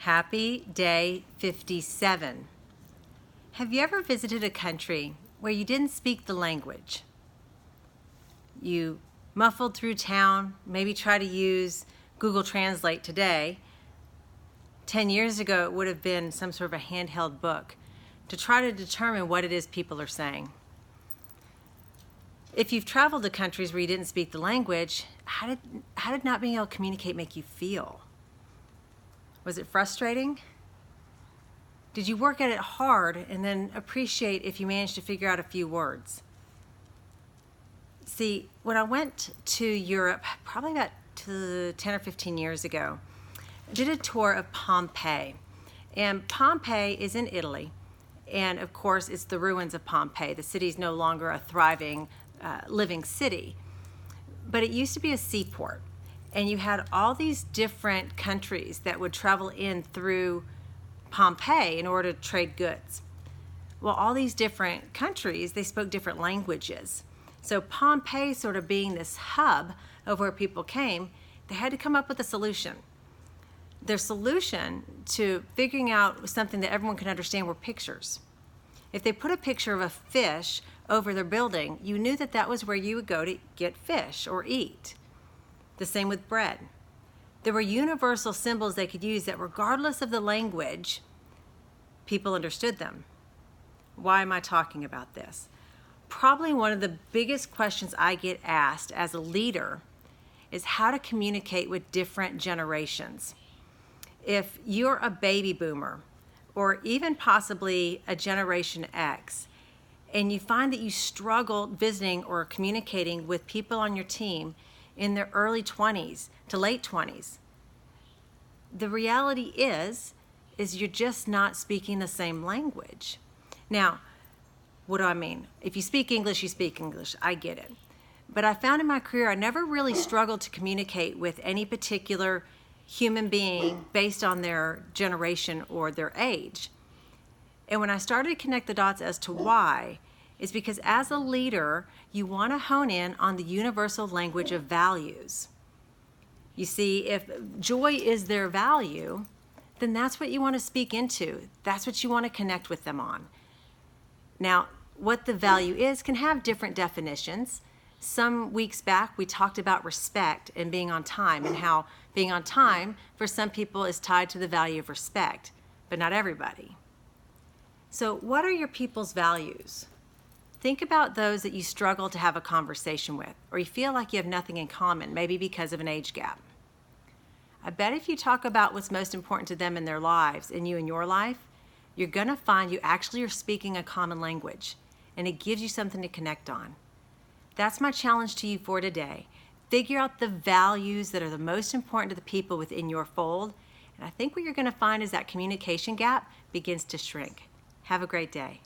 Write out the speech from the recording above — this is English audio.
Happy day 57. Have you ever visited a country where you didn't speak the language? You muffled through town, maybe try to use Google Translate today. 10 years ago, it would have been some sort of a handheld book to try to determine what it is people are saying. If you've traveled to countries where you didn't speak the language, how did not being able to communicate make you feel? Was it frustrating? Did you work at it hard and then appreciate if you managed to figure out a few words? See, when I went to Europe, probably about 10 or 15 years ago, I did a tour of Pompeii. And Pompeii is in Italy. And of course, it's the ruins of Pompeii. The city's no longer a thriving, living city. But it used to be a seaport. And you had all these different countries that would travel in through Pompeii in order to trade goods. Well, all these different countries, they spoke different languages. So Pompeii sort of being this hub of where people came, they had to come up with a solution. Their solution to figuring out something that everyone could understand were pictures. If they put a picture of a fish over their building, you knew that that was where you would go to get fish or eat. The same with bread. There were universal symbols they could use that regardless of the language, people understood them. Why am I talking about this? Probably one of the biggest questions I get asked as a leader is how to communicate with different generations. If you're a baby boomer or even possibly a Generation X, and you find that you struggle visiting or communicating with people on your team in their early 20s to late 20s, the reality is you're just not speaking the same language. Now, what do I mean? If you speak English, you speak English. I get it. But I found in my career, I never really struggled to communicate with any particular human being based on their generation or their age. And when I started to connect the dots as to why, is because as a leader, you want to hone in on the universal language of values. You see, if joy is their value, then that's what you want to speak into. That's what you want to connect with them on. Now, what the value is can have different definitions. Some weeks back, we talked about respect and being on time, and how being on time for some people is tied to the value of respect, but not everybody. So what are your people's values? Think about those that you struggle to have a conversation with, or you feel like you have nothing in common, maybe because of an age gap. I bet if you talk about what's most important to them in their lives and you in your life, you're gonna find you actually are speaking a common language, and it gives you something to connect on. That's my challenge to you for today. Figure out the values that are the most important to the people within your fold, and I think what you're gonna find is that communication gap begins to shrink. Have a great day.